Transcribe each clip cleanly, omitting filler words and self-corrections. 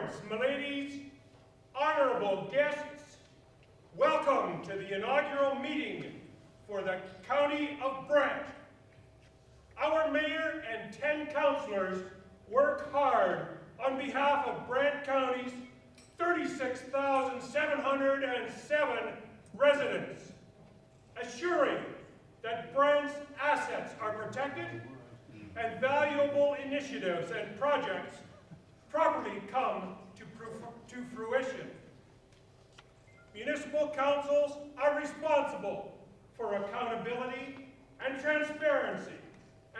lords, my ladies, honorable guests, welcome to the inaugural meeting for the County of Brant. Our mayor and 10 councilors work hard on behalf of Brant County's 36,707 residents, assuring that Brant's assets are protected and valuable initiatives and projects properly come to fruition. Municipal councils are responsible for accountability and transparency,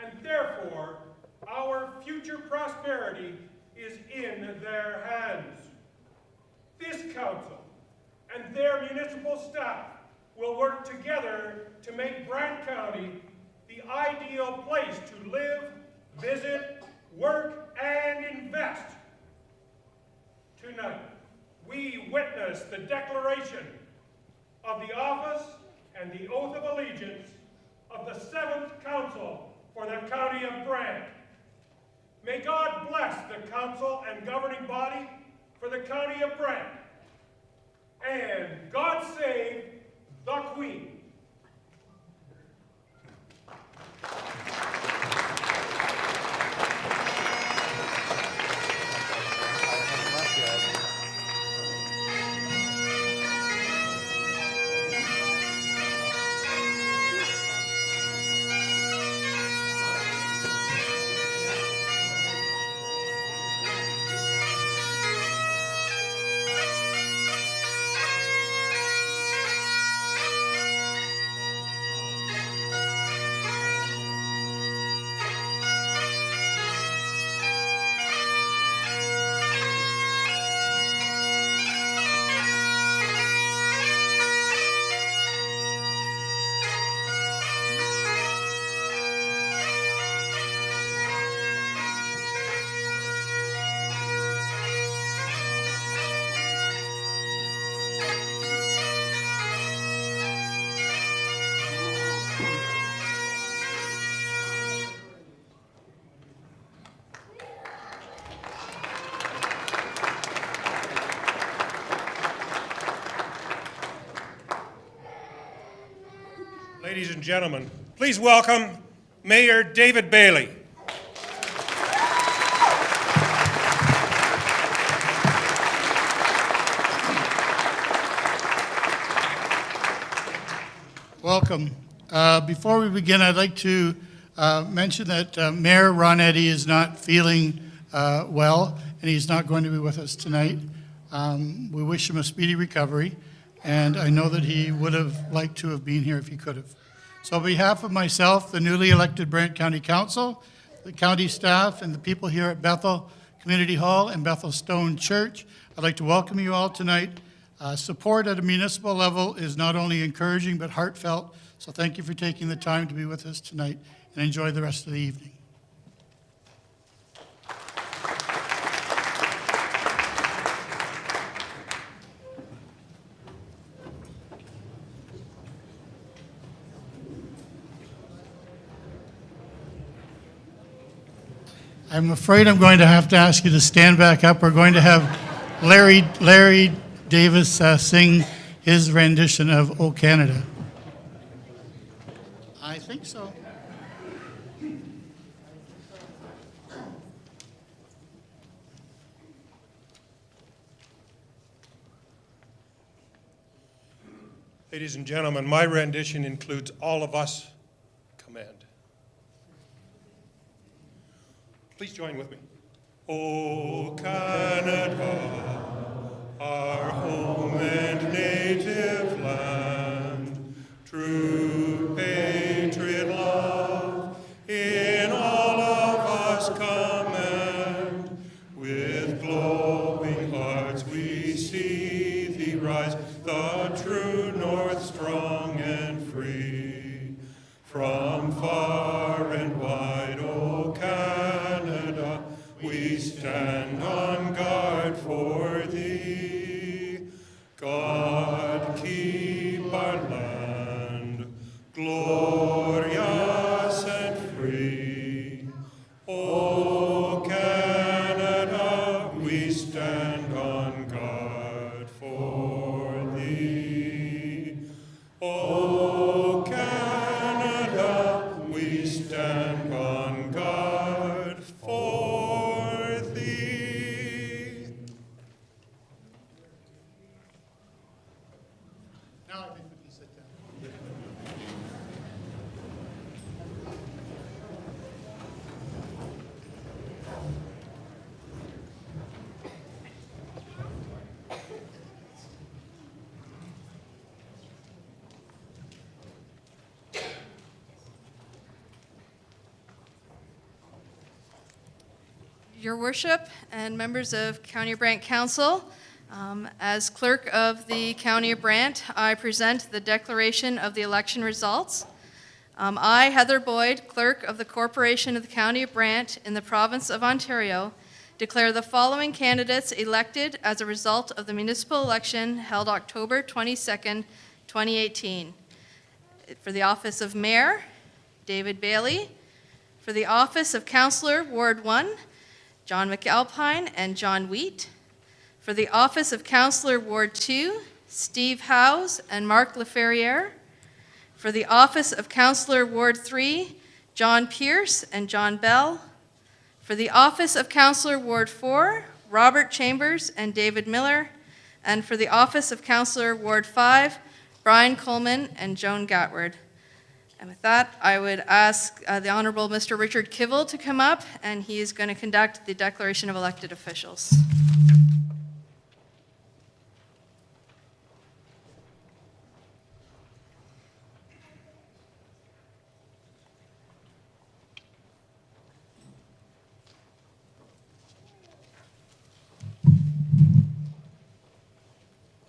and therefore our future prosperity is in their hands. This council and their municipal staff will work together to make Brant County the ideal place to live, visit, work, and invest. Tonight, we witness the declaration of the office and the oath of allegiance of the 7th Council for the County of Brant. May God bless the council and governing body for the County of Brant. And God save the Queen. Ladies and gentlemen, please welcome Mayor David Bailey. Welcome. Before we begin, I'd like to mention that Mayor Ron Eddy is not feeling well, and he's not going to be with us tonight. We wish him a speedy recovery, and I know that he would have liked to have been here if he could have. So on behalf of myself, the newly elected Brant County Council, the county staff, and the people here at Bethel Community Hall and Bethel Stone Church, I'd like to welcome you all tonight. Support at a municipal level is not only encouraging but heartfelt, so thank you for taking the time to be with us tonight, and enjoy the rest of the evening. I'm afraid I'm going to have to ask you to stand back up. We're going to have Larry Davis sing his rendition of O Canada. I think so. Ladies and gentlemen, my rendition includes All of Us command. Please join with me. O Canada, our home and native land, true patriot love in all of us command. With glowing hearts we see thee rise, the true north strong and free. From far and wide, O Canada, we stand on guard for stand on guard for thee. O Canada, we stand on guard for thee. Now I think we can sit down. Your Worship and members of County of Brant Council, as clerk of the County of Brant, I present the declaration of the election results. I, Heather Boyd, clerk of the Corporation of the County of Brant in the province of Ontario, declare the following candidates elected as a result of the municipal election held October 22nd, 2018. For the office of Mayor, David Bailey. For the office of Councillor, Ward 1, John McAlpine and John Wheat. For the office of Councillor, Ward 2, Steve Howes and Mark Laferriere. For the office of Councillor, Ward 3, John Pierce and John Bell. For the office of Councillor, Ward 4, Robert Chambers and David Miller. And for the office of Councillor, Ward 5, Brian Coleman and Joan Gatward. And with that, I would ask the Honourable Mr. Richard Kivel to come up, and he is going to conduct the declaration of elected officials.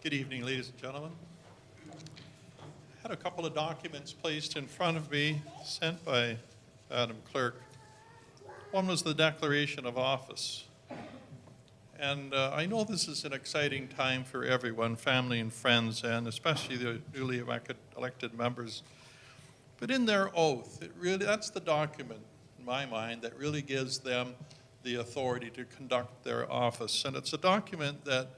Good evening, ladies and gentlemen. I had a couple of documents placed in front of me, sent by Madam Clerk. One was the declaration of office. And I know this is an exciting time for everyone, family and friends, and especially the newly elected members. But in their oath, that's the document, in my mind, that really gives them the authority to conduct their office. And it's a document that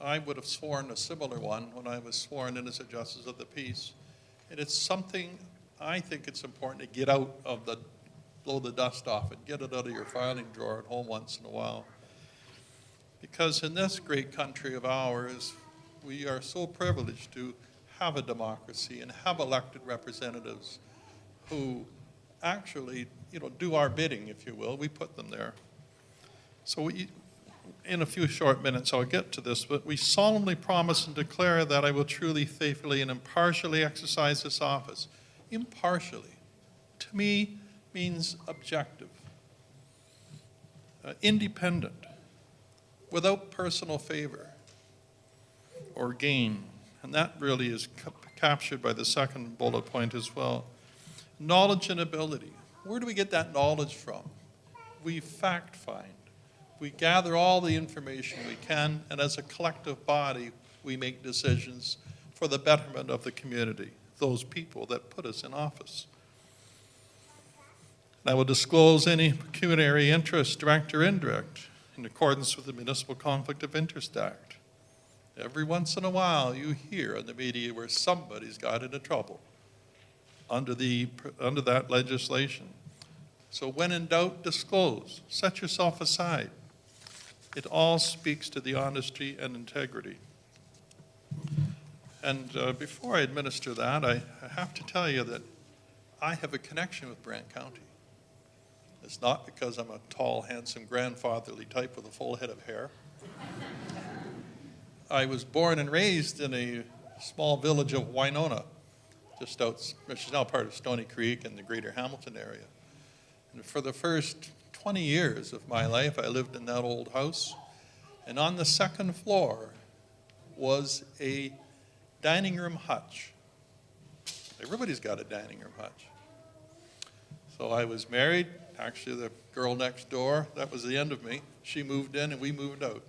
I would have sworn a similar one when I was sworn in as a Justice of the Peace. And it's something I think it's important to get out of blow the dust off and get it out of your filing drawer at home once in a while. Because in this great country of ours, we are so privileged to have a democracy and have elected representatives who actually, do our bidding, if you will. We put them there. So in a few short minutes, I'll get to this, but we solemnly promise and declare that I will truly, faithfully, and impartially exercise this office. Impartially, to me, means objective, independent, without personal favor or gain. And that really is captured by the second bullet point as well. Knowledge and ability. Where do we get that knowledge from? We fact find. We gather all the information we can, and as a collective body, we make decisions for the betterment of the community, those people that put us in office. And I will disclose any pecuniary interest, direct or indirect, in accordance with the Municipal Conflict of Interest Act. Every once in a while, you hear in the media where somebody's got into trouble under that legislation. So when in doubt, disclose. Set yourself aside. It all speaks to the honesty and integrity. And before I administer that, I have to tell you that I have a connection with Brant County. It's not because I'm a tall, handsome, grandfatherly type with a full head of hair. I was born and raised in a small village of Winona, which is now part of Stony Creek and the greater Hamilton area. And for the first 20 years of my life, I lived in that old house. And on the second floor was a dining room hutch. Everybody's got a dining room hutch. So I was married. Actually, the girl next door, that was the end of me. She moved in and we moved out.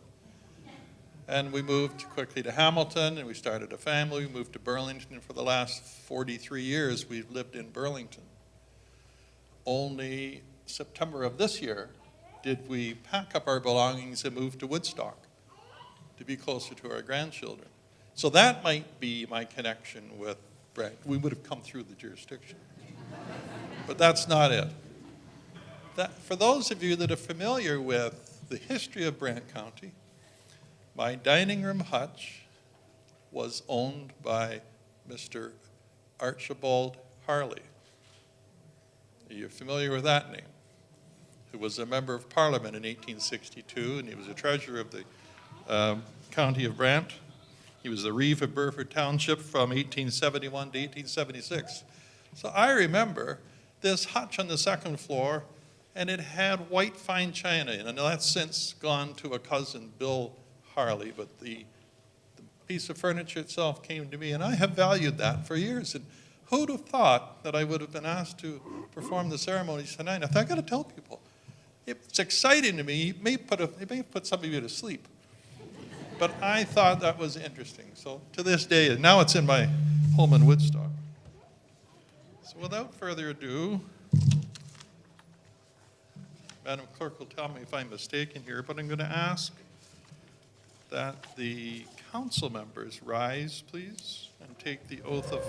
And we moved quickly to Hamilton and we started a family. We moved to Burlington. And for the last 43 years, we've lived in Burlington. Only September of this year, did we pack up our belongings and move to Woodstock to be closer to our grandchildren. So that might be my connection with Brant. We would have come through the jurisdiction. But that's not it. For those of you that are familiar with the history of Brant County, my dining room hutch was owned by Mr. Archibald Harley. Are you familiar with that name? Who was a member of Parliament in 1862, and he was a treasurer of the county of Brant. He was the reeve of Burford Township from 1871 to 1876. So I remember this hutch on the second floor, and it had white fine china in it. And that's since gone to a cousin, Bill Harley, but the piece of furniture itself came to me, and I have valued that for years. And who'd have thought that I would have been asked to perform the ceremonies tonight? I thought, I got to tell people. It's exciting to me. It may put some of you to sleep. But I thought that was interesting. So to this day, now it's in my home in Woodstock. So without further ado, Madam Clerk will tell me if I'm mistaken here, but I'm going to ask that the council members rise, please, and take the oath of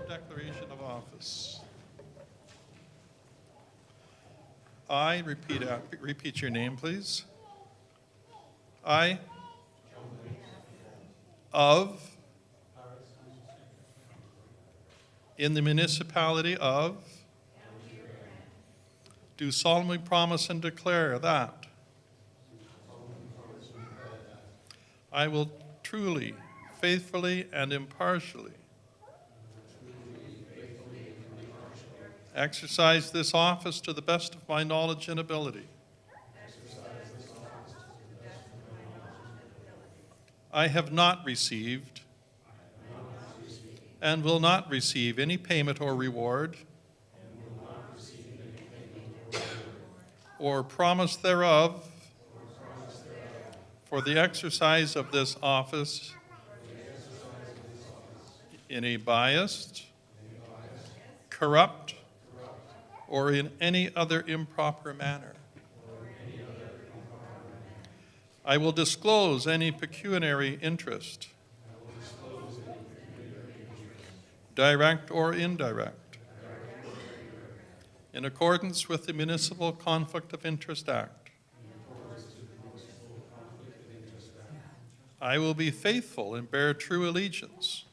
declaration of office. I, repeat your name, please. I, in the municipality of, do solemnly promise and declare that I will truly, faithfully, and impartially exercise this office to the best of my knowledge and ability. I have not received and will not receive any payment or reward or promise thereof for the exercise of this office in a biased, corrupt, or in any other improper manner. I will disclose any pecuniary interest, direct or indirect, in accordance with the Municipal Conflict of Interest Act. I will be faithful and bear true allegiance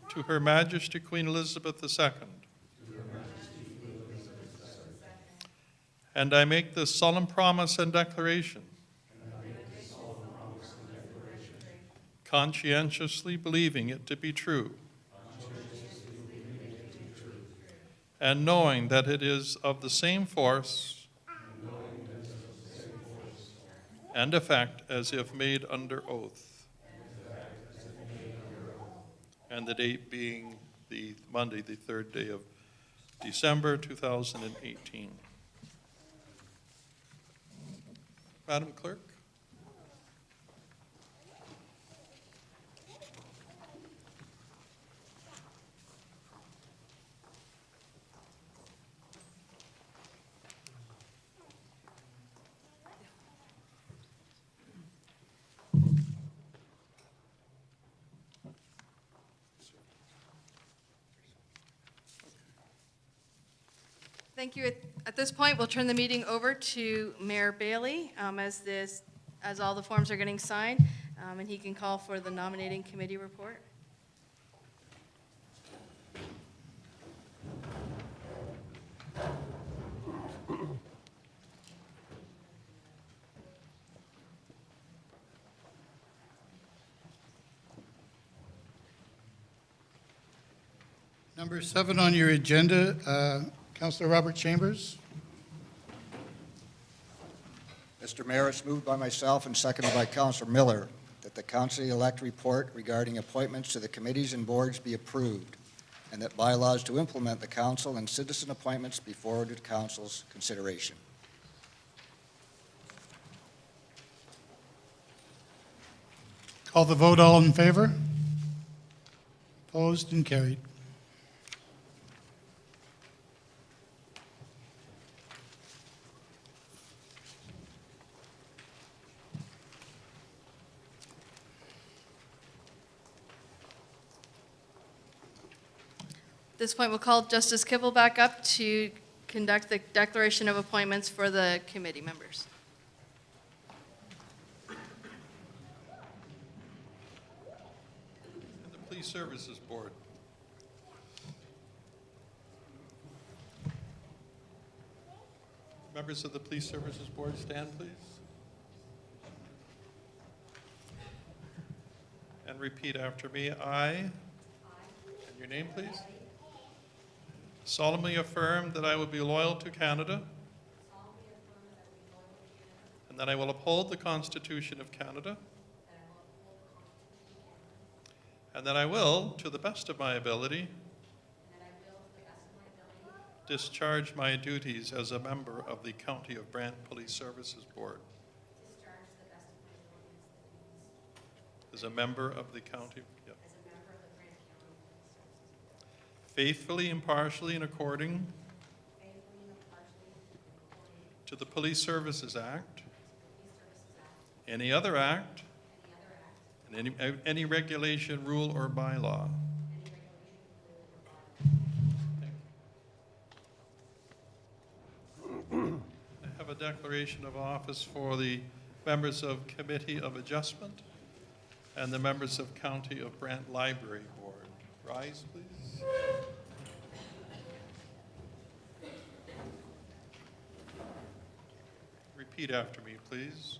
to Her Majesty Queen Elizabeth II. And I make this solemn promise and declaration, conscientiously believing it to be true, and knowing that it is of the same force and effect as if made under oath. And the date being the Monday, the 3rd day of December 2018. Madam Clerk? Thank you. At this point, we'll turn the meeting over to Mayor Bailey as all the forms are getting signed, and he can call for the nominating committee report. Number 7 on your agenda, Councillor Robert Chambers. Mr. Mayor, it's moved by myself and seconded by Councillor Miller that the council-elect report regarding appointments to the committees and boards be approved, and that bylaws to implement the council and citizen appointments be forwarded to council's consideration. Call the vote. All in favor? Opposed and carried. this point, we'll call Justice Kibble back up to conduct the declaration of appointments for the committee members. And the Police Services Board. Members of the Police Services Board, stand please. And repeat after me. I, and your name please, solemnly affirm that I will be loyal to Canada and that I will uphold the Constitution of Canada and that I will, to the best of my ability, discharge my duties as a member of the County of Brant Police Services Board. As a member of the county. Yep. Faithfully, impartially, and according to the Police Services Act, any other act, and any regulation, rule, or bylaw. I have a declaration of office for the members of Committee of Adjustment and the members of County of Brant Library Board. Rise, please. Repeat after me, please.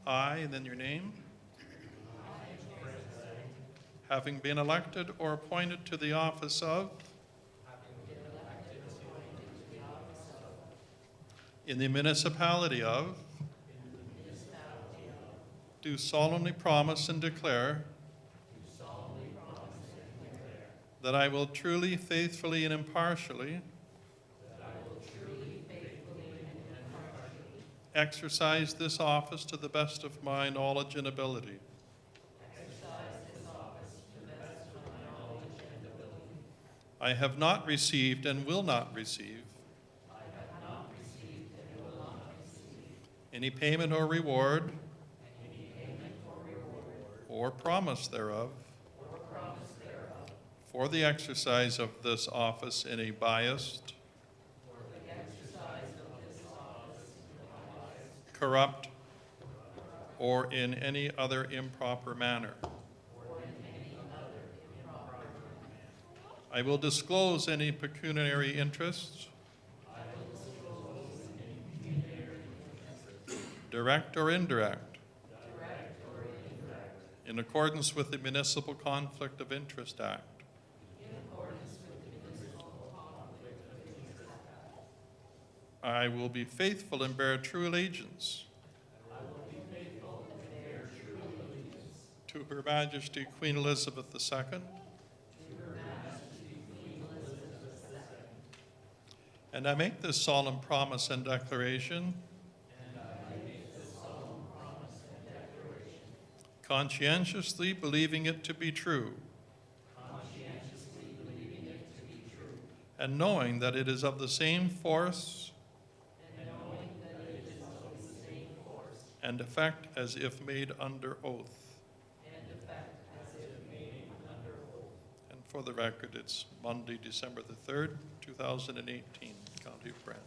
I, and then your name. Having been elected or appointed to the office of in the municipality of do solemnly promise and declare that I will truly, faithfully, and impartially exercise this office to the best of my knowledge and ability. I have not received and will not receive any payment or reward or promise thereof for the exercise of this office in a biased, corrupt, or in any other improper manner. I will disclose any pecuniary interests, direct or indirect, in accordance with the Municipal Conflict of Interest Act. I will be faithful and bear true allegiance to Her Majesty Queen Elizabeth II and I make this solemn promise and declaration conscientiously believing it to be true and knowing that it is of the same force and effect as if made under oath. And for the record, it's Monday, December the 3rd, 2018, County of Brant.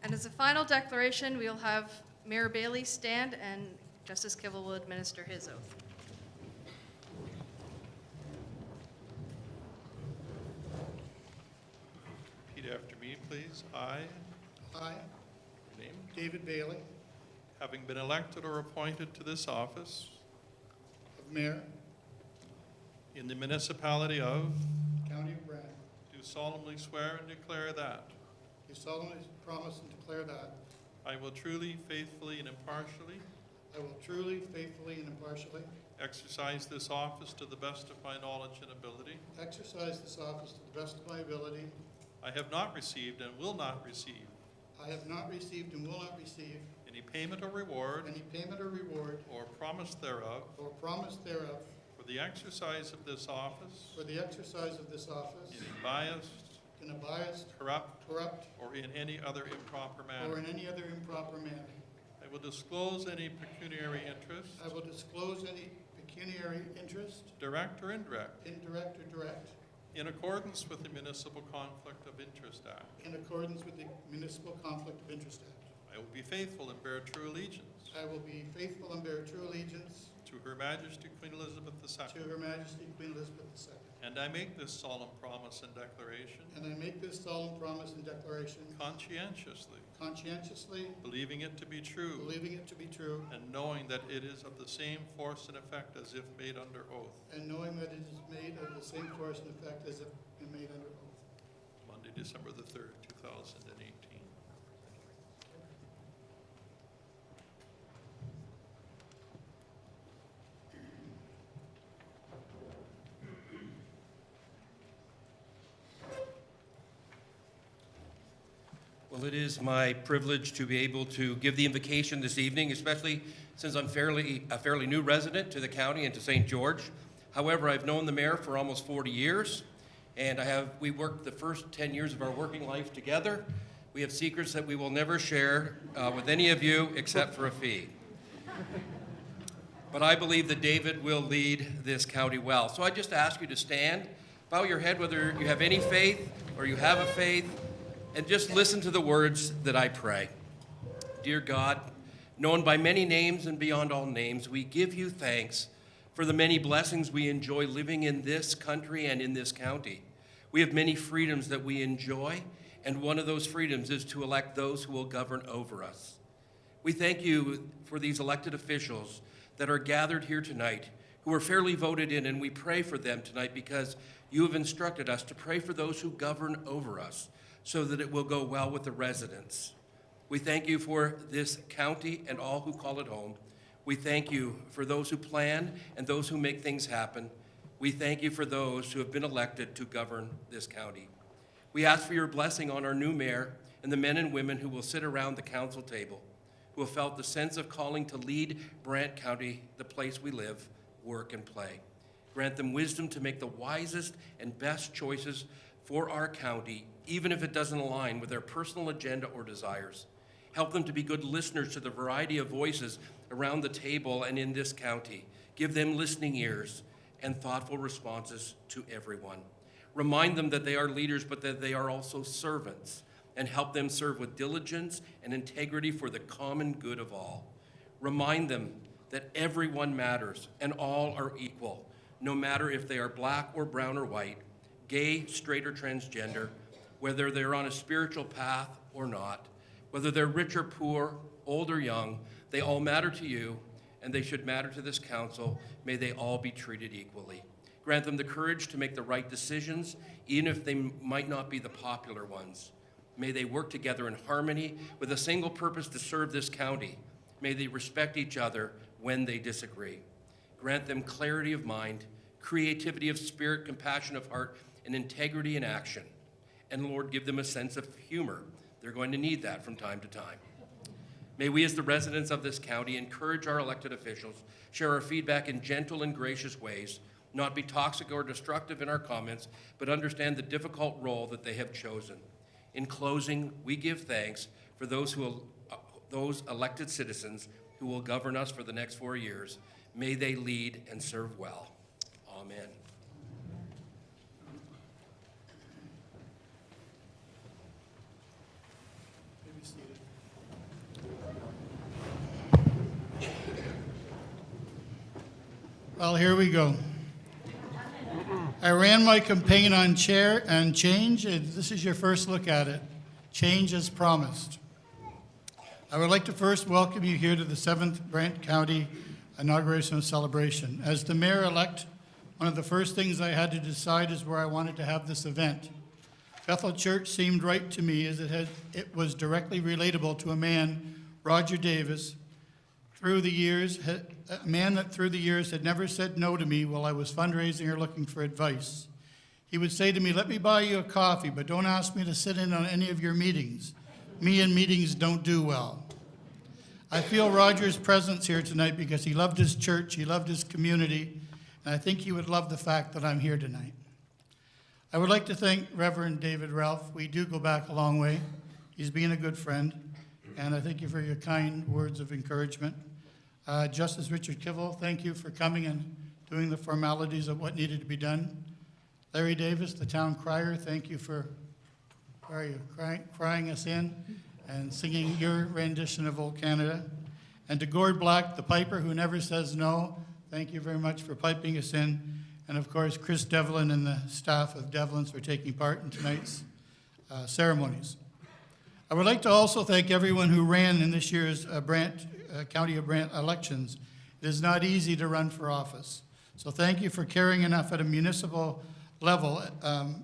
And as a final declaration, we'll have Mayor Bailey stand and Justice Kibble will administer his oath. Repeat after me, please. I, name, David Bailey, having been elected or appointed to this office of Mayor, in the municipality of, County of Brant, do solemnly swear and declare that do solemnly promise and declare that I will truly, faithfully, and impartially I will truly, faithfully, and impartially exercise this office to the best of my knowledge and ability. exercise this office to the best of my ability. I have not received and will not receive I have not received and will not receive any payment or reward any payment or reward or promise thereof or promise thereof for the exercise of this office for the exercise of this office in a biased, in a biased, corrupt, corrupt, or in any other improper or manner. in any other improper manner. I will disclose any pecuniary interests, I will disclose any pecuniary interest, direct or indirect, indirect or direct, in accordance with the Municipal Conflict of Interest Act. in accordance with the Municipal Conflict of Interest Act. I will be faithful and bear true allegiance I will be faithful and bear true allegiance to Her Majesty Queen Elizabeth to II. Her Majesty Queen Elizabeth II. And I make this solemn promise and declaration And I make this solemn promise and declaration conscientiously, conscientiously, believing it to be true, believing it to be true, and knowing that it is of the same force and effect as if made under oath. and knowing that it is made of the same force and effect as if it made under oath. Monday, December the 3rd, 2018. Well, it is my privilege to be able to give the invocation this evening, especially since I'm a fairly new resident to the county and to St. George. However, I've known the mayor for almost 40 years, and we worked the first 10 years of our working life together. We have secrets that we will never share with any of you except for a fee. But I believe that David will lead this county well. So I just ask you to stand, bow your head whether you have any faith or you have a faith, and just listen to the words that I pray. Dear God, known by many names and beyond all names, we give you thanks for the many blessings we enjoy living in this country and in this county. We have many freedoms that we enjoy, and one of those freedoms is to elect those who will govern over us. We thank you for these elected officials that are gathered here tonight, who are fairly voted in, and we pray for them tonight because you have instructed us to pray for those who govern over us, so that it will go well with the residents. We thank you for this county and all who call it home. We thank you for those who plan and those who make things happen. We thank you for those who have been elected to govern this county. We ask for your blessing on our new mayor and the men and women who will sit around the council table, who have felt the sense of calling to lead Brant County, the place we live, work, and play. Grant them wisdom to make the wisest and best choices for our county, even if it doesn't align with their personal agenda or desires. Help them to be good listeners to the variety of voices around the table and in this county. Give them listening ears and thoughtful responses to everyone. Remind them that they are leaders, but that they are also servants, and help them serve with diligence and integrity for the common good of all. Remind them that everyone matters and all are equal, no matter if they are black or brown or white, gay, straight, or transgender, whether they're on a spiritual path or not, whether they're rich or poor, old or young, they all matter to you, and they should matter to this council. May they all be treated equally. Grant them the courage to make the right decisions, even if they might not be the popular ones. May they work together in harmony with a single purpose to serve this county. May they respect each other when they disagree. Grant them clarity of mind, creativity of spirit, compassion of heart, and integrity in action. And Lord, give them a sense of humor. They're going to need that from time to time. May we as the residents of this county encourage our elected officials, share our feedback in gentle and gracious ways, not be toxic or destructive in our comments, but understand the difficult role that they have chosen. In closing, we give thanks for those elected citizens who will govern us for the next 4 years. May they lead and serve well. Amen. Well, here we go. I ran my campaign on change, and this is your first look at it. Change as promised. I would like to first welcome you here to the 7th Brant County Inauguration Celebration. As the mayor-elect, one of the first things I had to decide is where I wanted to have this event. Bethel Church seemed right to me as it was directly relatable to a man, Roger Davis, a man that through the years had never said no to me while I was fundraising or looking for advice. He would say to me, "Let me buy you a coffee, but don't ask me to sit in on any of your meetings. Me and meetings don't do well." I feel Roger's presence here tonight because he loved his church, he loved his community, and I think he would love the fact that I'm here tonight. I would like to thank Reverend David Ralph. We do go back a long way. He's been a good friend, and I thank you for your kind words of encouragement. Justice Richard Kivel, thank you for coming and doing the formalities of what needed to be done. Larry Davis, the town crier, thank you for, where are you, crying us in and singing your rendition of Old Canada. And to Gord Black, the piper who never says no, thank you very much for piping us in. And of course, Chris Devlin and the staff of Devlin's for taking part in tonight's ceremonies. I would like to also thank everyone who ran in this year's County of Brant elections. It is not easy to run for office. So thank you for caring enough at a municipal level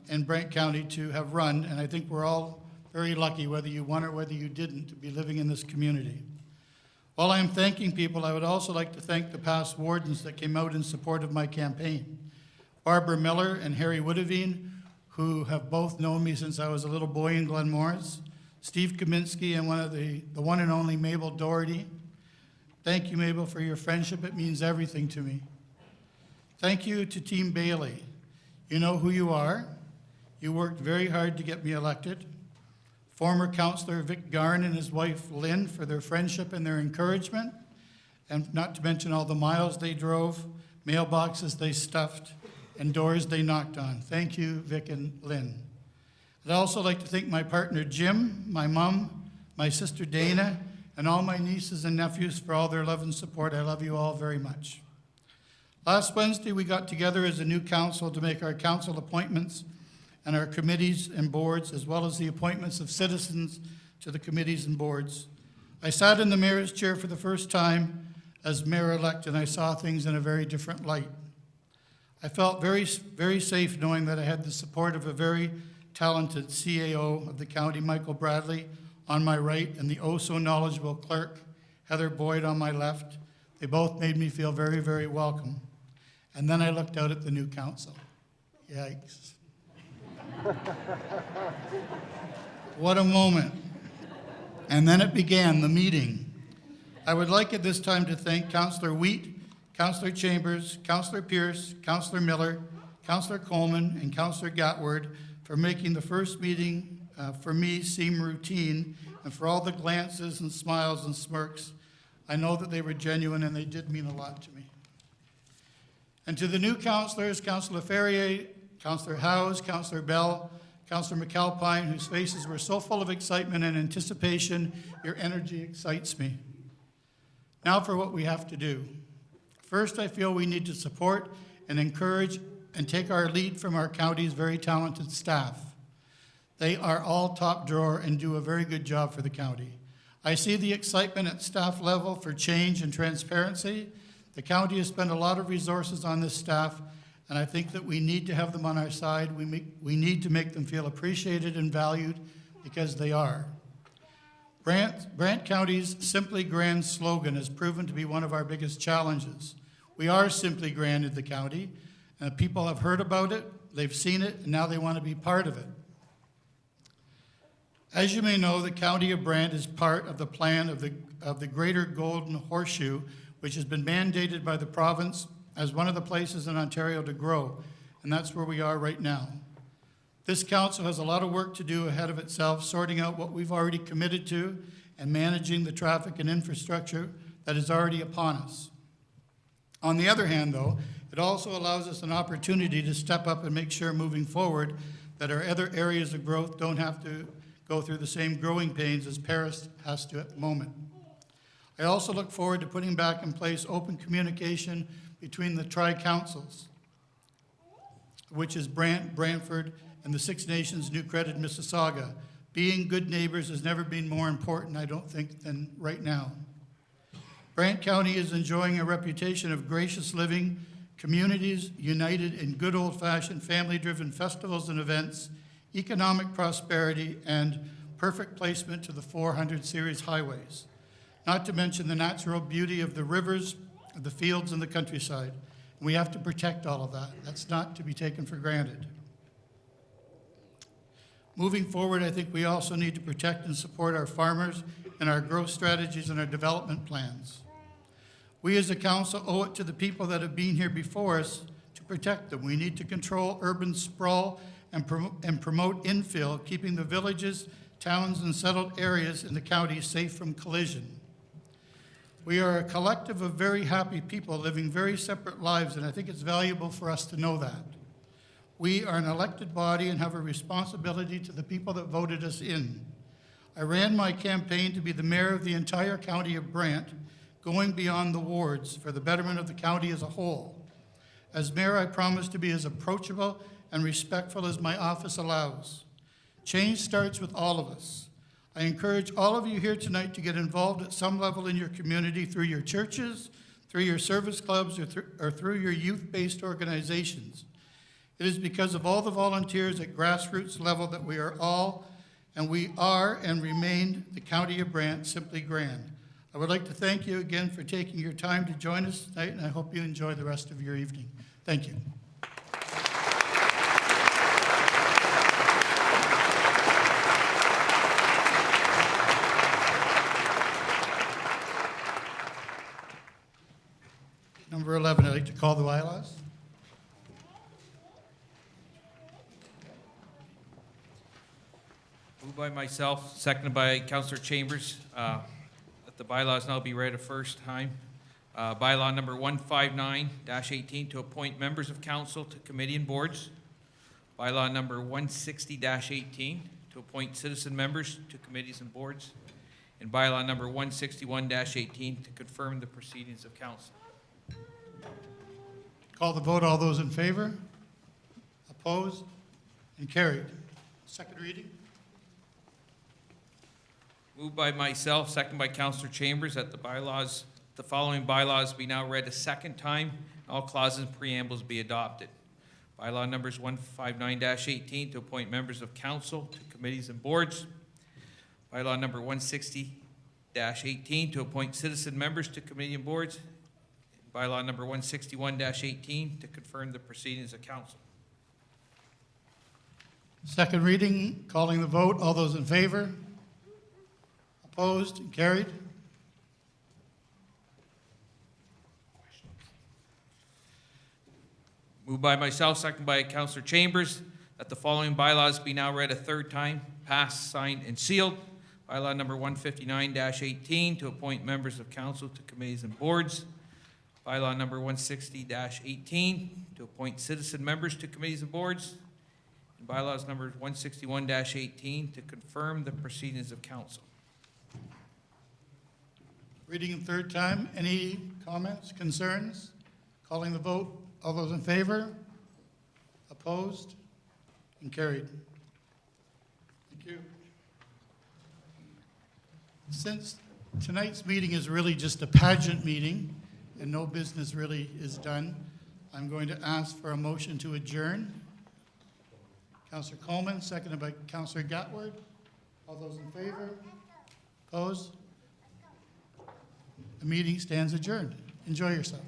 in Brant County to have run, and I think we're all very lucky, whether you won or whether you didn't, to be living in this community. While I'm thanking people, I would also like to thank the past wardens that came out in support of my campaign. Barbara Miller and Harry Woodavine, who have both known me since I was a little boy in Glenmorris. Steve Kaminsky and the one and only Mabel Doherty. Thank you, Mabel, for your friendship. It means everything to me. Thank you to Team Bailey. You know who you are. You worked very hard to get me elected. Former Councillor Vic Garn and his wife Lynn for their friendship and their encouragement, and not to mention all the miles they drove, mailboxes they stuffed, and doors they knocked on. Thank you, Vic and Lynn. I'd also like to thank my partner Jim, my mom, my sister Dana, and all my nieces and nephews for all their love and support. I love you all very much. Last Wednesday, we got together as a new council to make our council appointments and our committees and boards, as well as the appointments of citizens to the committees and boards. I sat in the mayor's chair for the first time as mayor-elect, and I saw things in a very different light. I felt very, very safe knowing that I had the support of a very talented CAO of the county, Michael Bradley, on my right, and the oh-so-knowledgeable clerk, Heather Boyd, on my left. They both made me feel very, very welcome. And then I looked out at the new council. Yikes. What a moment. And then it began, the meeting. I would like at this time to thank Councillor Wheat, Councillor Chambers, Councillor Pierce, Councillor Miller, Councillor Coleman, and Councillor Gatward for making the first meeting for me seem routine, and for all the glances and smiles and smirks. I know that they were genuine and they did mean a lot to me. And to the new councillors, Councillor Ferrier, Councillor Howes, Councillor Bell, Councillor McAlpine, whose faces were so full of excitement and anticipation, your energy excites me. Now for what we have to do. First, I feel we need to support and encourage and take our lead from our county's very talented staff. They are all top drawer and do a very good job for the county. I see the excitement at staff level for change and transparency. The county has spent a lot of resources on this staff, and I think that we need to have them on our side. We need to make them feel appreciated and valued, because they are. Brant County's Simply Grand slogan has proven to be one of our biggest challenges. We are Simply Grand in the county, and people have heard about it, they've seen it, and now they want to be part of it. As you may know, the County of Brant is part of the plan of the Greater Golden Horseshoe, which has been mandated by the province as one of the places in Ontario to grow, and that's where we are right now. This council has a lot of work to do ahead of itself, sorting out what we've already committed to and managing the traffic and infrastructure that is already upon us. On the other hand, though, it also allows us an opportunity to step up and make sure moving forward that our other areas of growth don't have to go through the same growing pains as Paris has to at the moment. I also look forward to putting back in place open communication between the tri-councils, which is Brant, Brantford, and the Six Nations New Credit Mississauga. Being good neighbors has never been more important, I don't think, than right now. Brant County is enjoying a reputation of gracious living, communities united in good old-fashioned family-driven festivals and events, economic prosperity, and perfect placement to the 400 series highways. Not to mention the natural beauty of the rivers, the fields, and the countryside. And we have to protect all of that. That's not to be taken for granted. Moving forward, I think we also need to protect and support our farmers and our growth strategies and our development plans. We as a council owe it to the people that have been here before us to protect them. We need to control urban sprawl and promote infill, keeping the villages, towns, and settled areas in the county safe from collision. We are a collective of very happy people living very separate lives, and I think it's valuable for us to know that. We are an elected body and have a responsibility to the people that voted us in. I ran my campaign to be the mayor of the entire county of Brant, going beyond the wards for the betterment of the county as a whole. As mayor, I promise to be as approachable and respectful as my office allows. Change starts with all of us. I encourage all of you here tonight to get involved at some level in your community through your churches, through your service clubs, or through your youth-based organizations. It is because of all the volunteers at grassroots level that we are and remain the County of Brant simply grand. I would like to thank you again for taking your time to join us tonight, and I hope you enjoy the rest of your evening. Thank you. Number 11, I'd like to call the bylaws. Moved by myself, seconded by Councillor Chambers, that the bylaws now be read a first time. Bylaw number 159-18 to appoint members of council to committee and boards. Bylaw number 160-18 to appoint citizen members to committees and boards. And bylaw number 161-18 to confirm the proceedings of council. Call the vote. All those in favor? Opposed? And carried. Second reading. Moved by myself, seconded by Councillor Chambers, that the following bylaws be now read a second time. All clauses and preambles be adopted. Bylaw numbers 159-18 to appoint members of council to committees and boards. Bylaw number 160-18 to appoint citizen members to committee and boards. Bylaw number 161-18 to confirm the proceedings of council. Second reading, calling the vote. All those in favor? Opposed and carried. Moved by myself, seconded by Councillor Chambers, that the following bylaws be now read a third time, passed, signed, and sealed. Bylaw number 159-18 to appoint members of council to committees and boards. Bylaw number 160-18 to appoint citizen members to committees and boards. And bylaws number 161-18 to confirm the proceedings of council. Reading a third time. Any comments, concerns? Calling the vote. All those in favor? Opposed? And carried. Thank you. Since tonight's meeting is really just a pageant meeting and no business really is done, I'm going to ask for a motion to adjourn. Councillor Coleman, seconded by Councillor Gatward. All those in favor? Opposed? The meeting stands adjourned. Enjoy yourself.